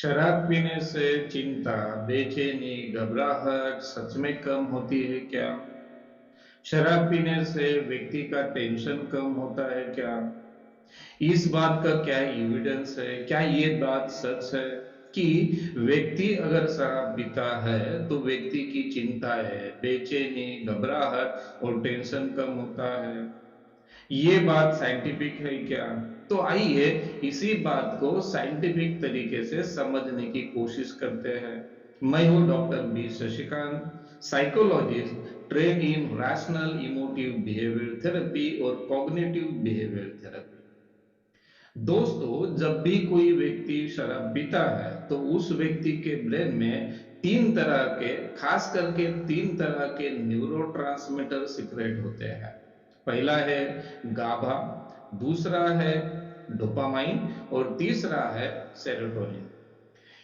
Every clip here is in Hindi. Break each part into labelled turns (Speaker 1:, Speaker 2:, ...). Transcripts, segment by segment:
Speaker 1: शराब पीने से चिंता, बेचैनी, घबराहट सच में कम होती है क्या? शराब पीने से व्यक्ति का टेंशन कम होता है क्या? इस बात का क्या एविडेंस है? क्या ये बात सच है कि व्यक्ति अगर शराब पीता है तो व्यक्ति की चिंताएं, बेचैनी, घबराहट और टेंशन कम होता है? ये बात साइंटिफिक है क्या? तो आइए इसी बात को साइंटिफिक तरीके से समझने की कोशिश करते हैं। मैं हूं doctor B Shashikant, psychologist, train in rational emotive behaviour therapy और कॉग्निटिव बिहेवियर थेरेपी। दोस्तों, जब भी कोई व्यक्ति शराब पीता है तो उस व्यक्ति के ब्रेन में तीन तरह के, खास करके तीन तरह के न्यूरोट्रांसमीटर सिक्रेट होते हैं। पहला है गाबा, दूसरा है डोपामाइन और तीसरा है सेरोटोनिन।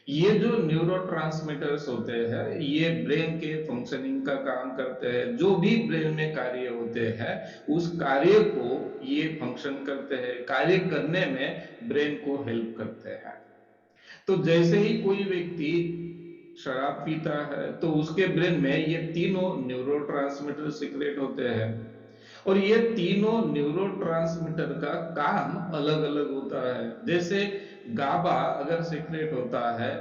Speaker 1: ये जो न्यूरोट्रांसमीटर्स होते हैं ये ब्रेन के फंक्शनिंग का काम करते हैं। जो भी ब्रेन में कार्य होते हैं उस कार्य को ये फंक्शन करते हैं, कार्य करने में ब्रेन को हेल्प करते हैं। तो जैसे ही कोई व्यक्ति शराब पीता है तो उसके ब्रेन में ये तीनों न्यूरोट्रांसमीटर सिक्रेट होते हैं। और ये तीनों न्यूरोट्रांसमीटर का काम अलग अलग होता है। जैसे गाबा अगर सीक्रेट होता है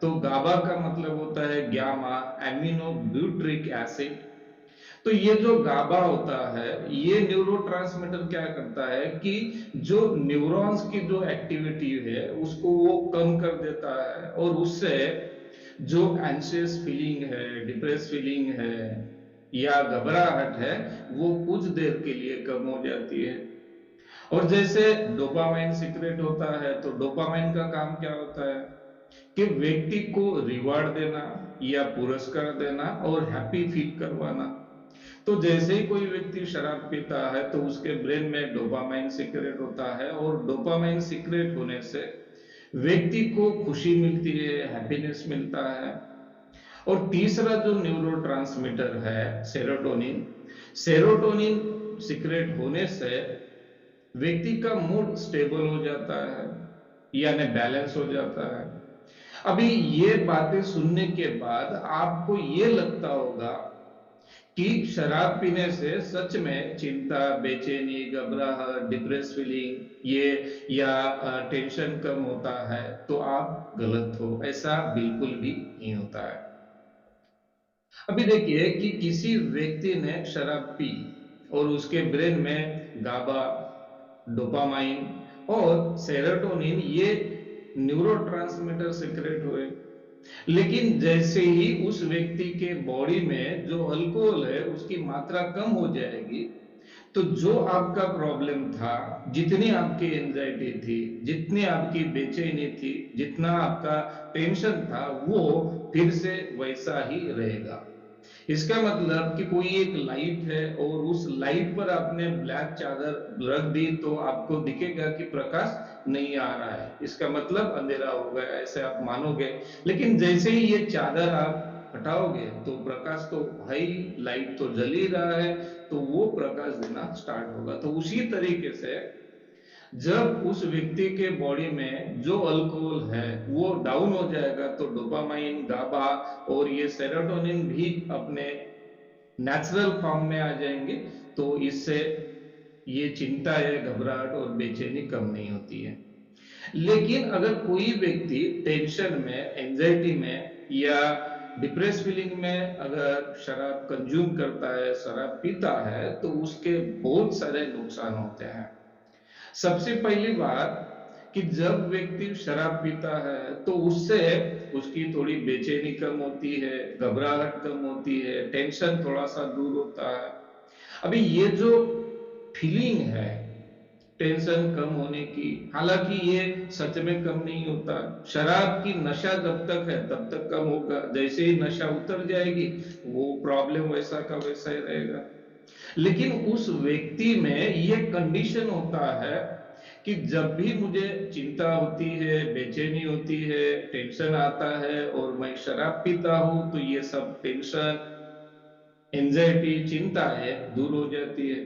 Speaker 1: तो गाबा का मतलब होता है गामा एमिनो ब्यूट्रिक एसिड। तो ये जो गाबा होता है ये न्यूरोट्रांसमीटर क्या करता है कि जो न्यूरॉन्स की जो एक्टिविटी है उसको वो कम कर देता है, और उससे जो एंशियस फीलिंग है, डिप्रेस फीलिंग है या घबराहट है वो कुछ देर के लिए कम हो जाती है। और जैसे डोपामाइन सीक्रेट होता है तो डोपामाइन का काम क्या होता है कि व्यक्ति को रिवार्ड देना या पुरस्कार देना और हैप्पी फील करवाना। तो जैसे ही कोई व्यक्ति शराब पीता है तो उसके ब्रेन में डोपामाइन सीक्रेट होता है, और डोपामाइन सीक्रेट होने से व्यक्ति को खुशी मिलती है, हैप्पीनेस मिलता है। और तीसरा जो न्यूरोट्रांसमीटर है सेरोटोनिन, सेरोटोनिन सीक्रेट होने से व्यक्ति का मूड स्टेबल हो जाता है, यानी बैलेंस हो जाता है। अभी ये बातें सुनने के बाद आपको ये लगता होगा कि शराब पीने से सच में चिंता, बेचैनी, घबराहट, डिप्रेस फीलिंग ये या टेंशन कम होता है, तो आप गलत हो। ऐसा बिल्कुल भी नहीं होता है। अभी देखिए कि किसी व्यक्ति ने शराब पी और उसके ब्रेन में गाबा, डोपामाइन और सेरोटोनिन ये न्यूरोट्रांसमीटर सिक्रेट हुए। लेकिन जैसे ही उस व्यक्ति के बॉडी में जो अल्कोहल है उसकी मात्रा कम हो जाएगी तो जो आपका प्रॉब्लम था, जितनी आपकी एंजाइटी थी, जितनी आपकी बेचैनी थी, जितना आपका टेंशन था, वो फिर से वैसा ही रहेगा। इसका मतलब कि कोई एक लाइट है और उस लाइट पर आपने ब्लैक चादर रख दी तो आपको दिखेगा कि प्रकाश नहीं आ रहा है, इसका मतलब अंधेरा हो गया, ऐसे आप मानोगे। लेकिन जैसे ही ये चादर आप हटाओगे तो प्रकाश तो है ही, लाइट तो जल ही रहा है, तो वो प्रकाश देना स्टार्ट होगा। तो उसी तरीके से जब उस व्यक्ति के बॉडी में जो अल्कोहल है वो डाउन हो जाएगा तो डोपामाइन, गाबा और ये सेरोटोनिन भी अपने नेचुरल फॉर्म में आ जाएंगे। तो इससे ये चिंता है, घबराहट और बेचैनी कम नहीं होती है। लेकिन अगर कोई व्यक्ति टेंशन में, एंजाइटी में या डिप्रेस फीलिंग में अगर शराब कंज्यूम करता है, शराब पीता है, तो उसके बहुत सारे नुकसान होते हैं। सबसे पहली बात कि जब व्यक्ति शराब पीता है तो उससे उसकी थोड़ी बेचैनी कम होती है, घबराहट कम होती है, टेंशन थोड़ा सा दूर होता है। अभी ये जो फीलिंग है टेंशन कम होने की, हालांकि ये सच में कम नहीं होता। शराब की नशा जब तक है तब तक कम होगा, जैसे ही नशा उतर जाएगी वो प्रॉब्लम वैसा का वैसा ही रहेगा। लेकिन उस व्यक्ति में ये कंडीशन होता है कि जब भी मुझे चिंता होती है, बेचैनी होती है, टेंशन आता है और मैं शराब पीता हूं तो ये सब टेंशन, एंजाइटी, चिंता है दूर हो जाती है।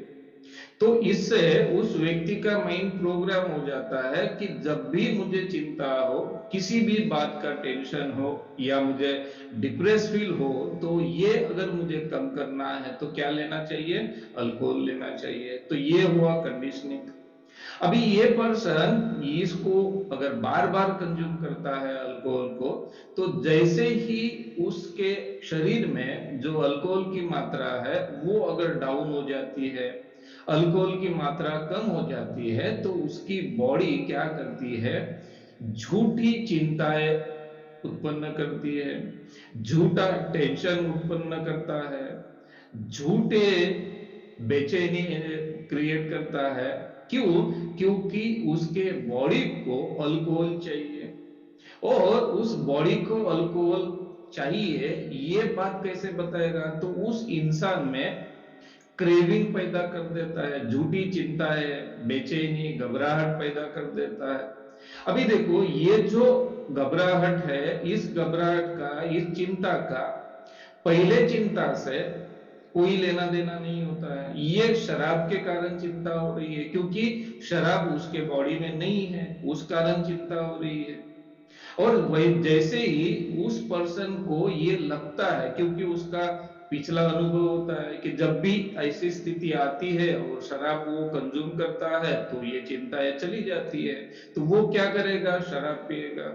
Speaker 1: तो इससे उस व्यक्ति का माइंड प्रोग्राम हो जाता है कि जब भी मुझे चिंता हो, किसी भी बात का टेंशन हो या मुझे डिप्रेस फील हो, तो ये अगर मुझे कम करना है तो क्या लेना चाहिए? अल्कोहल लेना चाहिए। तो ये हुआ कंडीशनिंग। अभी ये पर्सन इसको अगर बार बार कंज्यूम करता है अल्कोहल को, तो जैसे ही उसके शरीर में जो अल्कोहल की मात्रा है वो अगर डाउन हो जाती है, अल्कोहल की मात्रा कम हो जाती है, तो उसकी बॉडी क्या करती है? झूठी चिंताएं उत्पन्न करती है, झूठा टेंशन उत्पन्न करता है, झूठे बेचैनी क्रिएट करता है। क्यों? क्योंकि उसके बॉडी को अल्कोहल चाहिए, और उस बॉडी को अल्कोहल चाहिए, ये बात कैसे बताएगा? तो उस इंसान में क्रेविंग पैदा कर देता है, झूठी चिंता है, बेचैनी, घबराहट पैदा कर देता है। अभी देखो, ये जो घबराहट है, इस घबराहट का, इस चिंता का पहले चिंता से कोई लेना देना नहीं होता है। ये शराब के कारण चिंता हो रही है, क्योंकि शराब उसके बॉडी में नहीं है, उस कारण चिंता हो रही है। और वही जैसे ही उस पर्सन को ये लगता है, क्योंकि उसका पिछला अनुभव होता है कि जब भी ऐसी स्थिति आती है और शराब वो कंज्यूम करता है तो ये चिंताएं चली जाती है, तो वो क्या करेगा? शराब पिएगा।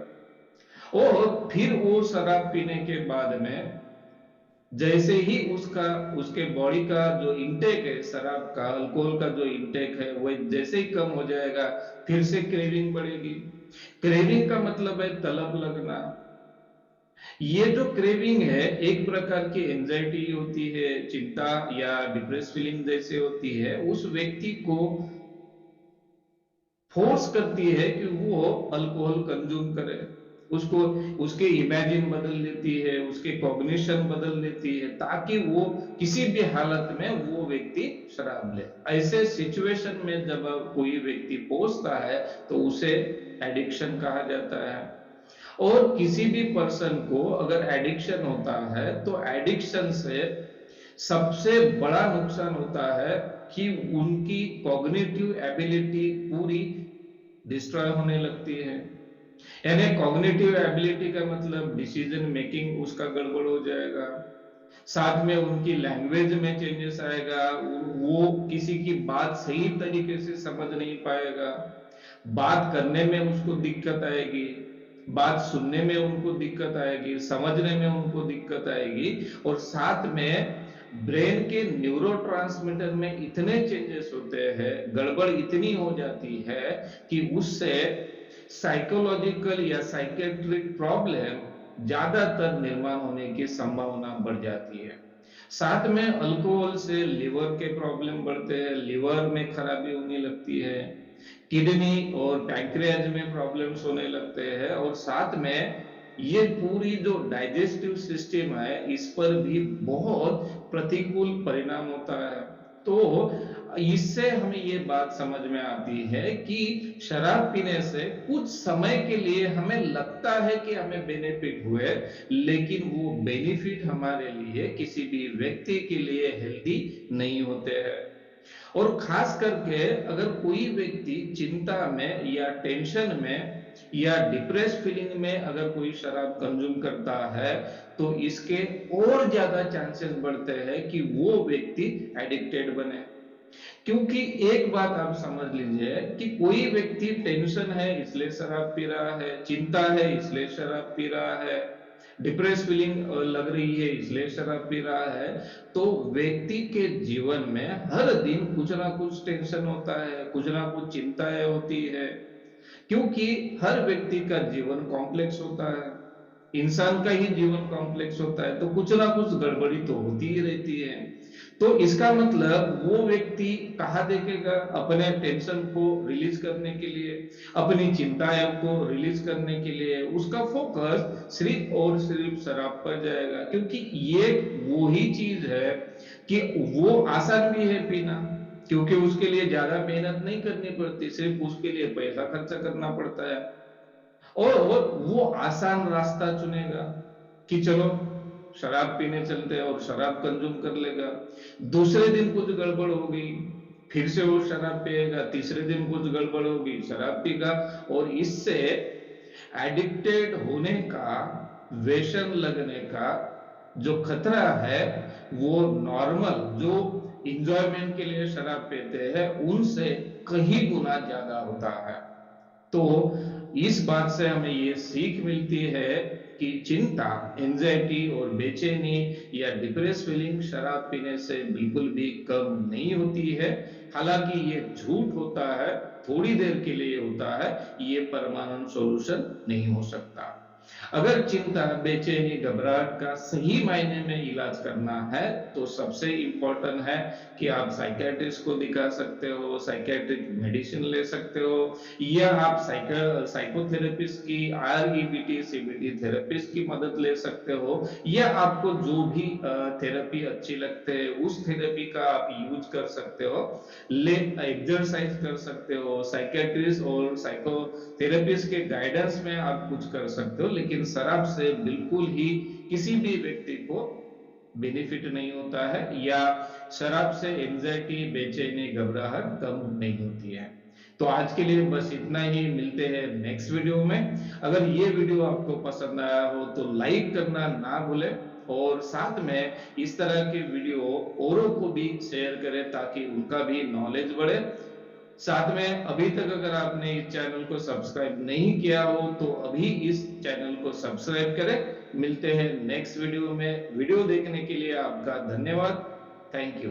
Speaker 1: और फिर वो शराब पीने के बाद में जैसे ही उसका, उसके बॉडी का जो इंटेक है शराब का, अल्कोहल का जो इंटेक है वो जैसे ही कम हो जाएगा, फिर से क्रेविंग बढ़ेगी। क्रेविंग का मतलब है तलब लगना। ये जो क्रेविंग है एक प्रकार की एंजाइटी होती है, चिंता या डिप्रेस फीलिंग जैसे होती है, उस व्यक्ति को फोर्स करती है कि वो अल्कोहल कंज्यूम करे। उसको, उसके इमेजिन बदल देती है, उसके कॉग्निशन बदल देती है, ताकि वो किसी भी हालत में वो व्यक्ति शराब ले। ऐसे सिचुएशन में जब कोई व्यक्ति पहुंचता है तो उसे एडिक्शन कहा जाता है। और किसी भी पर्सन को अगर एडिक्शन होता है तो एडिक्शन से सबसे बड़ा नुकसान होता है कि उनकी कॉग्निटिव एबिलिटी पूरी डिस्ट्रॉय होने लगती है। यानी कॉग्निटिव एबिलिटी का मतलब डिसीजन मेकिंग उसका गड़बड़ हो जाएगा, साथ में उनकी लैंग्वेज में चेंजेस आएगा, वो किसी की बात सही तरीके से समझ नहीं पाएगा, बात करने में उसको दिक्कत आएगी, बात सुनने में उनको दिक्कत आएगी, समझने में उनको दिक्कत आएगी, और साथ में ब्रेन के न्यूरोट्रांसमीटर में इतने चेंजेस होते हैं, गड़बड़ इतनी हो जाती है कि उससे साइकोलॉजिकल या साइकेट्रिक प्रॉब्लम ज्यादातर निर्माण होने की संभावना बढ़ जाती है। साथ में अल्कोहल से लिवर के प्रॉब्लम बढ़ते हैं, लिवर में खराबी होने लगती है, किडनी और पैंक्रियाज में प्रॉब्लम्स होने लगते हैं, और साथ में ये पूरी जो डाइजेस्टिव सिस्टम है इस पर भी बहुत प्रतिकूल परिणाम होता है। तो इससे हमें ये बात समझ में आती है कि शराब पीने से कुछ समय के लिए हमें लगता है कि हमें बेनिफिट हुए, लेकिन वो बेनिफिट हमारे लिए, किसी भी व्यक्ति के लिए हेल्दी नहीं होते हैं। और खास करके अगर कोई व्यक्ति चिंता में या टेंशन में या डिप्रेस फीलिंग में अगर कोई शराब कंज्यूम करता है, तो इसके और ज्यादा चांसेस बढ़ते हैं कि वो व्यक्ति एडिक्टेड बने। क्योंकि एक बात आप समझ लीजिए कि कोई व्यक्ति टेंशन है इसलिए शराब पी रहा है, चिंता है इसलिए शराब पी रहा है, डिप्रेस फीलिंग लग रही है इसलिए शराब पी रहा है, तो व्यक्ति के जीवन में हर दिन कुछ ना कुछ टेंशन होता है, कुछ ना कुछ चिंताएं होती है। क्योंकि हर व्यक्ति का जीवन कॉम्प्लेक्स होता है, इंसान का ही जीवन कॉम्प्लेक्स होता है, तो कुछ ना कुछ गड़बड़ी तो होती ही रहती है। तो इसका मतलब वो व्यक्ति कहाँ देखेगा अपने टेंशन को रिलीज करने के लिए, अपनी चिंताओं को रिलीज करने के लिए? उसका फोकस सिर्फ और सिर्फ शराब पर जाएगा, क्योंकि ये वो ही चीज है कि वो आसान भी है पीना, क्योंकि उसके लिए ज्यादा मेहनत नहीं करनी पड़ती, सिर्फ उसके लिए पैसा खर्चा करना पड़ता है। और वो आसान रास्ता चुनेगा कि चलो शराब पीने चलते हैं, और शराब कंज्यूम कर लेगा। दूसरे दिन कुछ गड़बड़ हो गई, फिर से वो शराब पिएगा, तीसरे दिन कुछ गड़बड़ होगी, शराब पीगा, और इससे एडिक्टेड होने का, व्यसन लगने का जो खतरा है, वो नॉर्मल जो इंजॉयमेंट के लिए शराब पीते हैं उनसे कहीं गुना ज्यादा होता है। तो इस बात से हमें ये सीख मिलती है कि चिंता, एंजाइटी और बेचैनी या डिप्रेस फीलिंग शराब पीने से बिल्कुल भी कम नहीं होती है। हालांकि ये झूठ होता है, थोड़ी देर के लिए होता है, ये परमानेंट सॉल्यूशन नहीं हो सकता। अगर चिंता, बेचैनी, घबराहट का सही मायने में इलाज करना है तो सबसे इंपॉर्टेंट है कि आप साइकियाट्रिस्ट को दिखा सकते हो, साइकियाट्रिक मेडिसिन ले सकते हो, या आप साइकोथेरेपिस्ट की, आरईबीटी सीबीटी थेरेपिस्ट की मदद ले सकते हो, या आपको जो भी थेरेपी अच्छी लगते है उस थेरेपी का आप यूज कर सकते हो, ले एक्सरसाइज कर सकते हो, साइकियाट्रिस्ट और साइकोथेरेपिस्ट के गाइडेंस में आप कुछ कर सकते हो, लेकिन शराब से बिल्कुल ही किसी भी व्यक्ति को बेनिफिट नहीं होता है, या शराब से एंजाइटी, बेचैनी, घबराहट कम नहीं होती है। तो आज के लिए बस इतना ही, मिलते हैं नेक्स्ट वीडियो में। अगर ये वीडियो आपको पसंद आया हो तो लाइक करना ना भूलें, और साथ में इस तरह के वीडियो औरों को भी शेयर करें ताकि उनका भी नॉलेज बढ़े। साथ में अभी तक अगर आपने इस चैनल को सब्सक्राइब नहीं किया हो तो अभी इस चैनल को सब्सक्राइब करें। मिलते हैं नेक्स्ट वीडियो में। वीडियो देखने के लिए आपका धन्यवाद। Thank you.